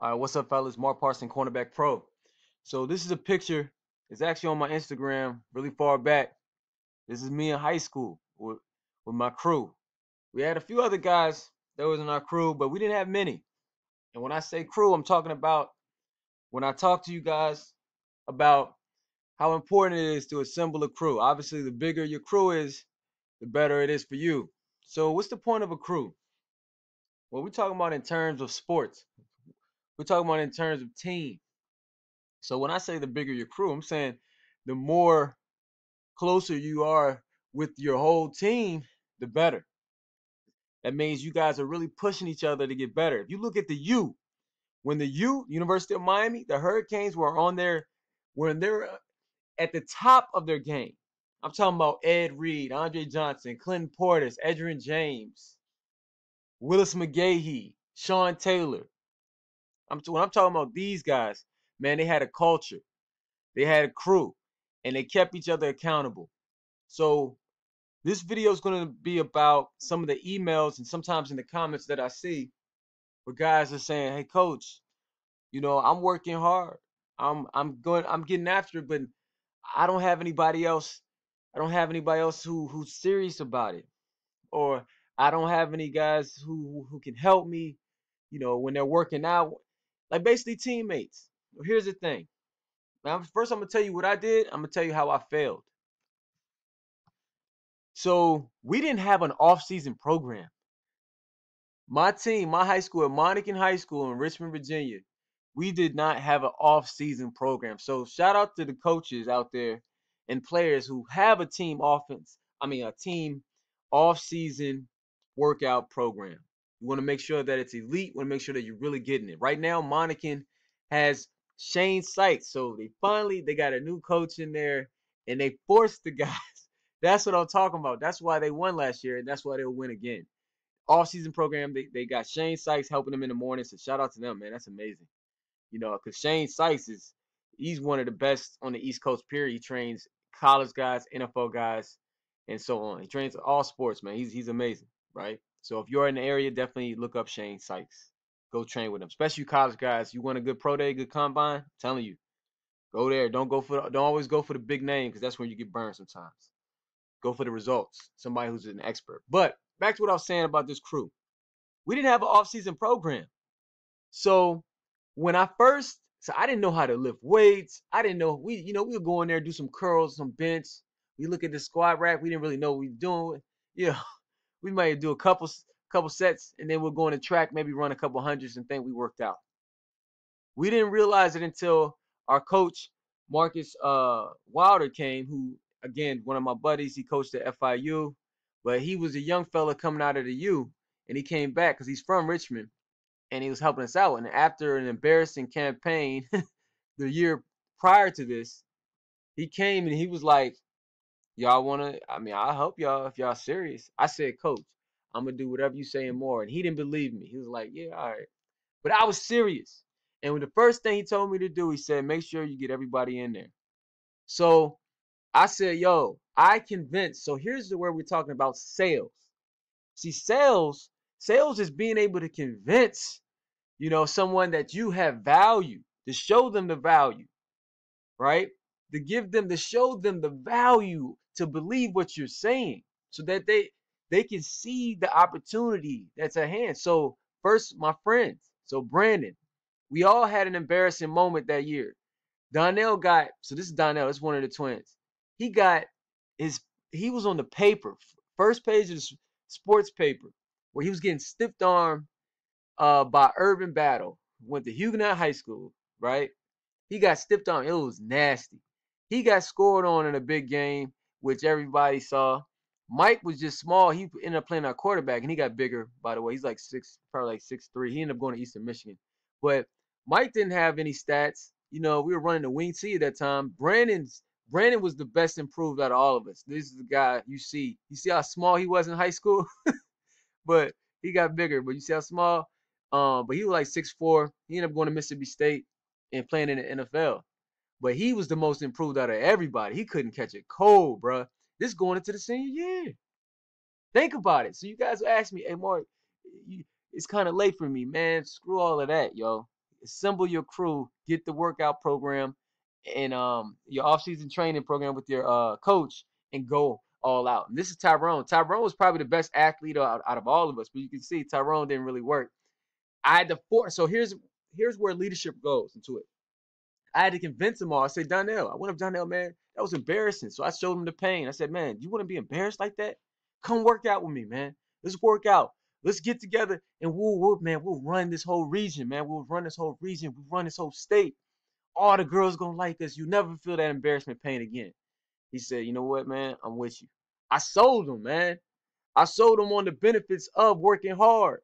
All right, what's up, fellas? Mark Parson, Cornerback Pro. So this is a picture. It's actually on my Instagram, really far back. This is me in high school with my crew. We had a few other guys that was in our crew, but we didn't have many. And when I say crew, I'm talking about when I talk to you guys about how important it is to assemble a crew. Obviously, the bigger your crew is, the better it is for you. So what's the point of a crew? Well, we're talking about in terms of sports. We're talking about in terms of team. So when I say the bigger your crew, I'm saying the more closer you are with your whole team, the better. That means you guys are really pushing each other to get better. If you look at the U, when the University of Miami, the Hurricanes were on their when they're at the top of their game. I'm talking about Ed Reed, Andre Johnson, Clinton Portis, Edgerrin James, Willis McGahee, Sean Taylor. When I'm talking about these guys, man, they had a culture. They had a crew and they kept each other accountable. So this video is going to be about some of the emails and sometimes in the comments that I see where guys are saying, "Hey coach, I'm working hard. I'm getting after it, but I don't have anybody else. I don't have anybody else who's serious about it. Or I don't have any guys who can help me, when they're working out, like basically teammates." Well, here's the thing. Now, first, I'm gonna tell you what I did. I'm gonna tell you how I failed. So we didn't have an off-season program. My team, my high school at Monacan High School in Richmond, Virginia, we did not have an off-season program. So shout out to the coaches out there and players who have a team a team off-season workout program. You want to make sure that it's elite. You want to make sure that you're really getting it. Right now, Monacan has Shane Sykes. So they got a new coach in there and they forced the guys. That's what I'm talking about. That's why they won last year, and that's why they'll win again. Off-season program, they got Shane Sykes helping them in the morning. So shout out to them, man. That's amazing. Because Shane Sykes he's one of the best on the East Coast, period. He trains college guys, NFL guys, and so on. He trains all sports, man. He's amazing, right? So if you're in the area, definitely look up Shane Sykes. Go train with him, especially you college guys. You want a good pro day, good combine? I'm telling you, go there. Don't always go for the big name because that's when you get burned sometimes. Go for the results. Somebody who's an expert. But back to what I was saying about this crew. We didn't have an off-season program. So I didn't know how to lift weights. I didn't know we would go in there, do some curls, some bench. We look at the squat rack. We didn't really know what we were doing. Yeah, we might do a couple sets, and then we'll go on the track, maybe run a couple hundreds, and think we worked out. We didn't realize it until our coach Marcus Wilder came, who again one of my buddies. He coached at FIU, but he was a young fella coming out of the U, and he came back because he's from Richmond and he was helping us out. And after an embarrassing campaign the year prior to this, he came and he was like, "Y'all wanna? I'll help y'all if y'all serious." I said, "Coach, I'm gonna do whatever you say and more." And he didn't believe me. He was like, "Yeah, all right," but I was serious. And when the first thing he told me to do, he said, "Make sure you get everybody in there." So I said, "Yo, I convinced." So here's where we're talking about sales. See, sales is being able to convince someone that you have value, to show them the value, right? To show them the value, to believe what you're saying, so that they can see the opportunity that's at hand. So first, my friends, so Brandon, we all had an embarrassing moment that year. This is Donnell, this is one of the twins. He got his, he was on the paper, first page of the sports paper, where he was getting stiff armed by Urban Battle. Went to Huguenot High School, right? He got stiffed on. It was nasty. He got scored on in a big game, which everybody saw. Mike was just small. He ended up playing our quarterback, and he got bigger, by the way. He's like probably like 6'3". He ended up going to Eastern Michigan. But Mike didn't have any stats. We were running the wing C at that time. Brandon was the best improved out of all of us. This is the guy you see. You see how small he was in high school? But he got bigger. But you see how small? But he was like 6'4". He ended up going to Mississippi State and playing in the NFL. But he was the most improved out of everybody. He couldn't catch a cold, bro. This going into the senior year. Think about it. So you guys ask me, "Hey, Mark, it's kind of late for me, man." Screw all of that, yo. assemble your crew, get the workout program and your off-season training program with your coach, and go all out. And this is Tyrone. Tyrone was probably the best athlete out of all of us, but you can see Tyrone didn't really work. I had to force. So here's where leadership goes into it. I had to convince them all. I said, Donnell, I went up to Donnell, man, that was embarrassing. So I showed him the pain. I said, man, you want to be embarrassed like that? Come work out with me, man. Let's work out. Let's get together and we'll run this whole region, man. We'll run this whole region. We'll run this whole state. All the girls gonna like us. You never feel that embarrassment pain again. He said, you know what, man? I'm with you. I sold him, man. I sold him on the benefits of working hard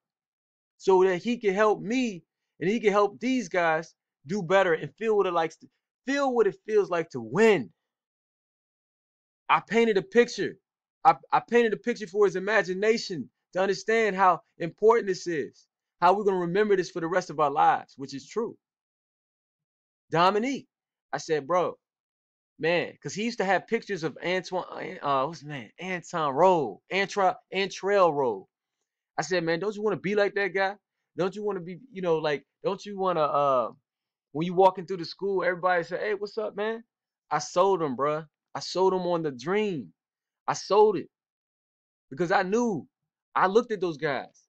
so that he can help me and he can help these guys do better and feel what it feels like to win. I painted a picture. I painted a picture for his imagination to understand how important this is, how we're going to remember this for the rest of our lives, which is true. Dominique, I said, bro, man, because he used to have pictures of what's his name? Antrell Road. I said, man, don't you want to be like that guy? Don't you want to be, don't you want to, when you walking through the school, everybody say, hey, what's up, man? I sold him, bro. I sold him on the dream. I sold it because I knew. I looked at those guys.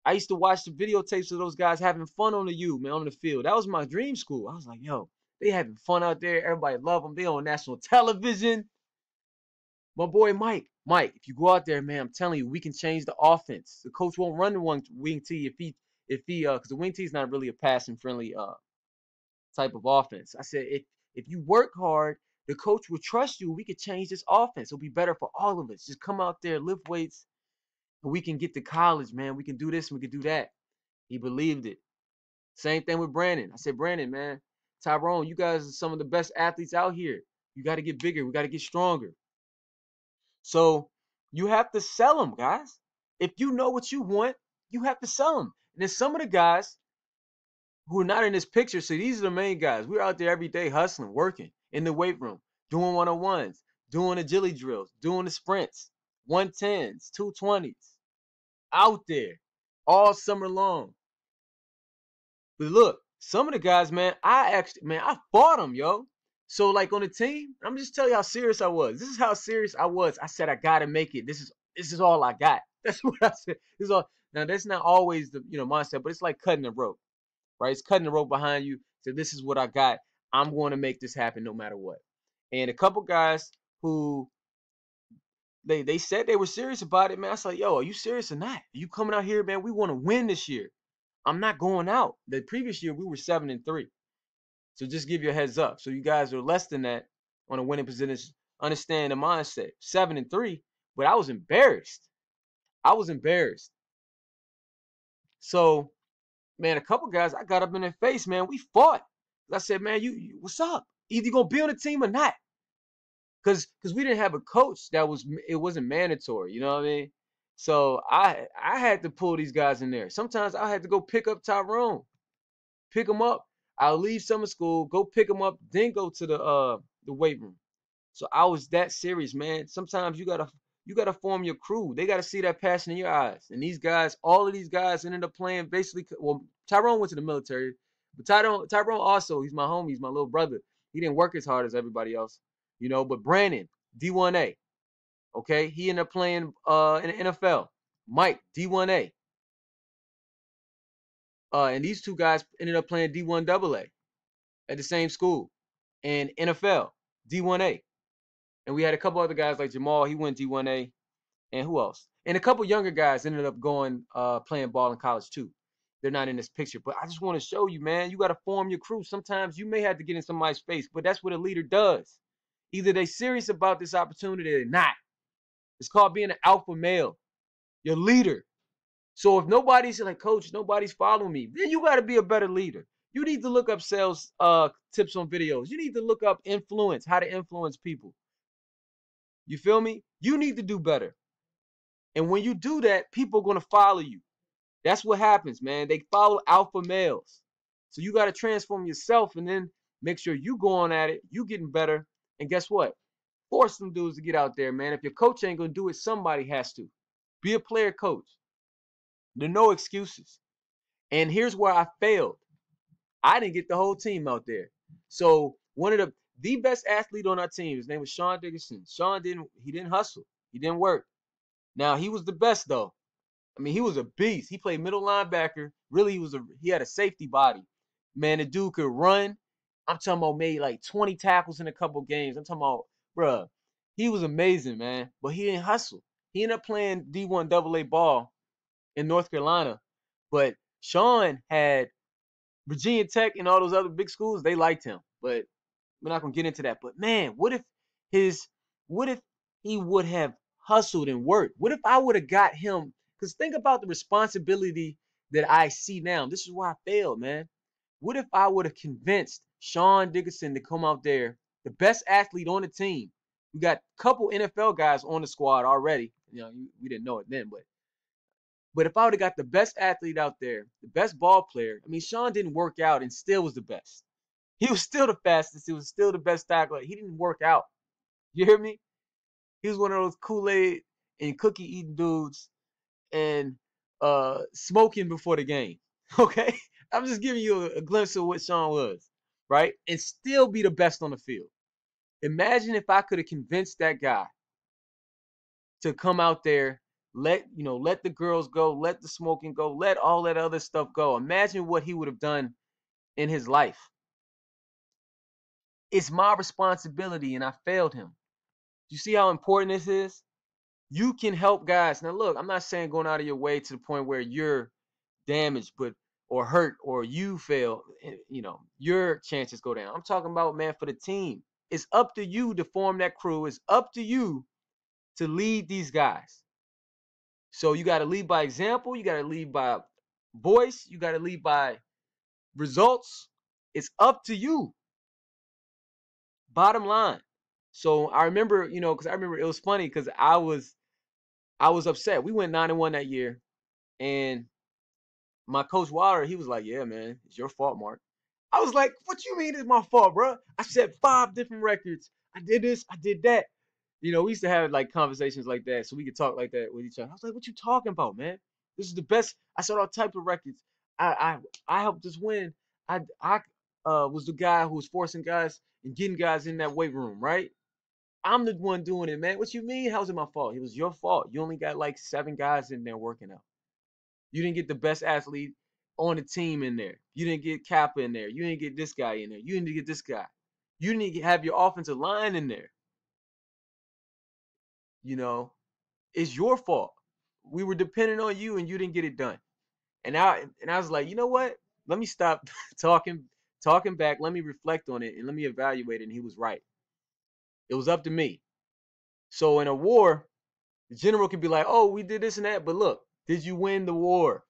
I used to watch the videotapes of those guys having fun on the field. That was my dream school. I was like, yo, they having fun out there. Everybody love them. They on national television. My boy Mike, if you go out there, man, I'm telling you, we can change the offense. The coach won't run the one wing tee because the wing tee is not really a passing friendly type of offense. I said, if you work hard, the coach will trust you. We could change this offense. It'll be better for all of us. Just come out there, lift weights, and we can get to college, man. We can do this and we can do that. He believed it. Same thing with Brandon. I said, Brandon, man, Tyrone, you guys are some of the best athletes out here. You got to get bigger. We got to get stronger. So you have to sell them, guys. If you know what you want, you have to sell them. And then some of the guys who are not in this picture, so these are the main guys. We're out there every day hustling, working in the weight room, doing 101s, doing agility drills, doing the sprints, 110s, 220s, out there all summer long. But look, some of the guys, man, I fought them, yo. So like on the team, I'm just telling you how serious I was. This is how serious I was. I said I gotta make it. This is all I got. That's what I said. This is all. Now that's not always the mindset, but it's like cutting the rope, right? It's cutting the rope behind you. So this is what I got. I'm going to make this happen no matter what. And a couple guys who they said they were serious about it, man. I was like, yo, are you serious or not? Are you coming out here, man? We want to win this year. I'm not going out. The previous year we were 7-3. So just give you a heads up. So you guys are less than that on a winning position. Understand the mindset. 7-3, but I was embarrassed. So, man, a couple guys, I got up in their face, man. We fought. I said, man, you what's up? Either you gonna be on the team or not. Cause we didn't have a coach it wasn't mandatory, you know what I mean? So I had to pull these guys in there. Sometimes I had to go pick up Tyrone, pick him up. I'll leave summer school, go pick him up, then go to the weight room. So I was that serious, man. Sometimes you gotta form your crew. They gotta see that passion in your eyes. And these guys, all of these guys ended up playing basically. Well, Tyrone went to the military, but Tyrone also, he's my homie, he's my little brother. He didn't work as hard as everybody else, But Brandon, D1A, okay, he ended up playing in the NFL. Mike, D1A. And these two guys ended up playing D1AA at the same school and NFL, D1A. And we had a couple other guys like Jamal, he went D1A. And who else? And a couple younger guys ended up going playing ball in college too. They're not in this picture. But I just want to show you, man, you got to form your crew. Sometimes you may have to get in somebody's face, but that's what a leader does. Either they're serious about this opportunity or not. It's called being an alpha male. Your leader. So if nobody's like, coach, nobody's following me, then you got to be a better leader. You need to look up sales tips on videos. You need to look up influence, how to influence people. You feel me? You need to do better. And when you do that, people are going to follow you. That's what happens, man. They follow alpha males. So you got to transform yourself and then make sure you going at it, you getting better. And guess what? Force them dudes to get out there, man. If your coach ain't going to do it, somebody has to. Be a player coach. There are no excuses. And here's where I failed. I didn't get the whole team out there. So one of the best athlete on our team, his name was Sean Dickerson. Sean didn't hustle. He didn't work. Now he was the best though. I mean, he was a beast. He played middle linebacker. Really, he had a safety body. Man, the dude could run. I'm talking about made like 20 tackles in a couple games. I'm talking about, bruh, he was amazing, man. But he didn't hustle. He ended up playing D1 AA ball in North Carolina. But Sean had Virginia Tech and all those other big schools, they liked him. But we're not gonna get into that. But man, his what if he would have hustled and worked? What if I would have got him? Because think about the responsibility that I see now. This is why I failed, man. What if I would have convinced Sean Dickerson to come out there, the best athlete on the team? We got a couple NFL guys on the squad already. We didn't know it then, but if I would have got the best athlete out there, the best ball player, I mean, Sean didn't work out and still was the best. He was still the fastest. He was still the best tackler. He didn't work out. You hear me? He was one of those Kool-Aid and cookie eating dudes and smoking before the game. Okay? I'm just giving you a glimpse of what Sean was, right? And still be the best on the field. Imagine if I could have convinced that guy to come out there, let the girls go, let the smoking go, let all that other stuff go. Imagine what he would have done in his life. It's my responsibility, and I failed him. You see how important this is? You can help guys. Now, look, I'm not saying going out of your way to the point where you're damaged, or hurt, or you fail. Your chances go down. I'm talking about, man, for the team. It's up to you to form that crew. It's up to you to lead these guys. So you got to lead by example. You got to lead by voice. You got to lead by results. It's up to you. Bottom line. So I remember, because I remember it was funny because I was upset. We went 9-1 that year, and my coach Wilder, he was like, "Yeah, man, it's your fault, Mark." I was like, "What you mean it's my fault, bro? I set 5 different records. I did this, I did that." We used to have like conversations like that, so we could talk like that with each other. I was like, "What you talking about, man? This is the best. I set all types of records. I helped us win. I was the guy who was forcing guys and getting guys in that weight room, right? I'm the one doing it, man. What you mean? How's it my fault? It was your fault. You only got like 7 guys in there working out. You didn't get the best athlete on the team in there. You didn't get Kappa in there. You didn't get this guy in there. You didn't get this guy. You didn't have your offensive line in there. It's your fault. We were depending on you, and you didn't get it done." And I was like, you know what? Let me stop talking back. Let me reflect on it, and let me evaluate it. And he was right. It was up to me. So in a war, the general could be like, "Oh, we did this and that," but look, did you win the war?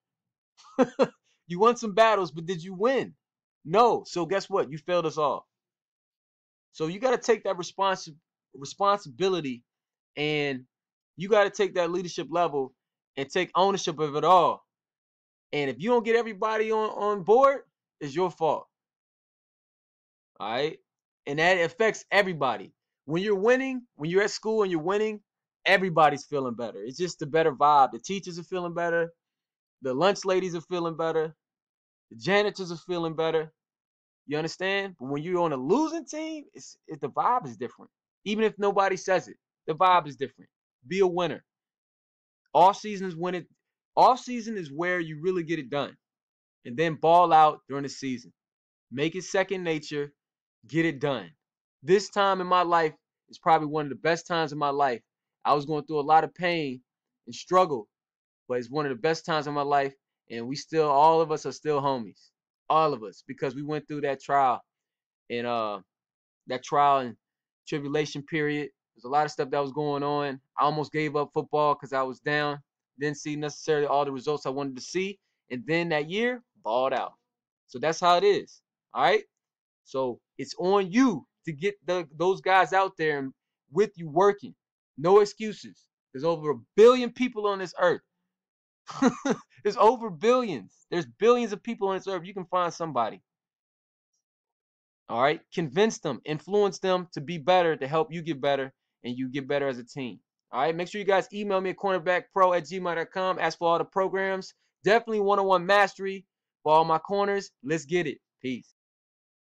You won some battles, but did you win? No. So guess what? You failed us all. So you got to take that responsibility, and you got to take that leadership level and take ownership of it all. And if you don't get everybody on board, it's your fault. All right? And that affects everybody. When you're winning, when you're at school and you're winning, everybody's feeling better. It's just a better vibe. The teachers are feeling better. The lunch ladies are feeling better. The janitors are feeling better. You understand? But when you're on a losing team, the vibe is different. Even if nobody says it, the vibe is different. Be a winner. Off season is where you really get it done. And then ball out during the season. Make it second nature. Get it done. This time in my life is probably one of the best times in my life. I was going through a lot of pain and struggle, but it's one of the best times in my life. And all of us are still homies. All of us, because we went through that trial and tribulation period. There's a lot of stuff that was going on. I almost gave up football because I was down. Didn't see necessarily all the results I wanted to see. And then that year, balled out. So that's how it is. All right. So it's on you to get those guys out there and with you working. No excuses. There's over 1 billion people on this earth. There's over billions. There's billions of people on this earth. You can find somebody. All right. Convince them, influence them to be better, to help you get better, and you get better as a team. All right. Make sure you guys email me at cornerbackpro@gmail.com. Ask for all the programs. Definitely one-on-one mastery for all my corners. Let's get it. Peace.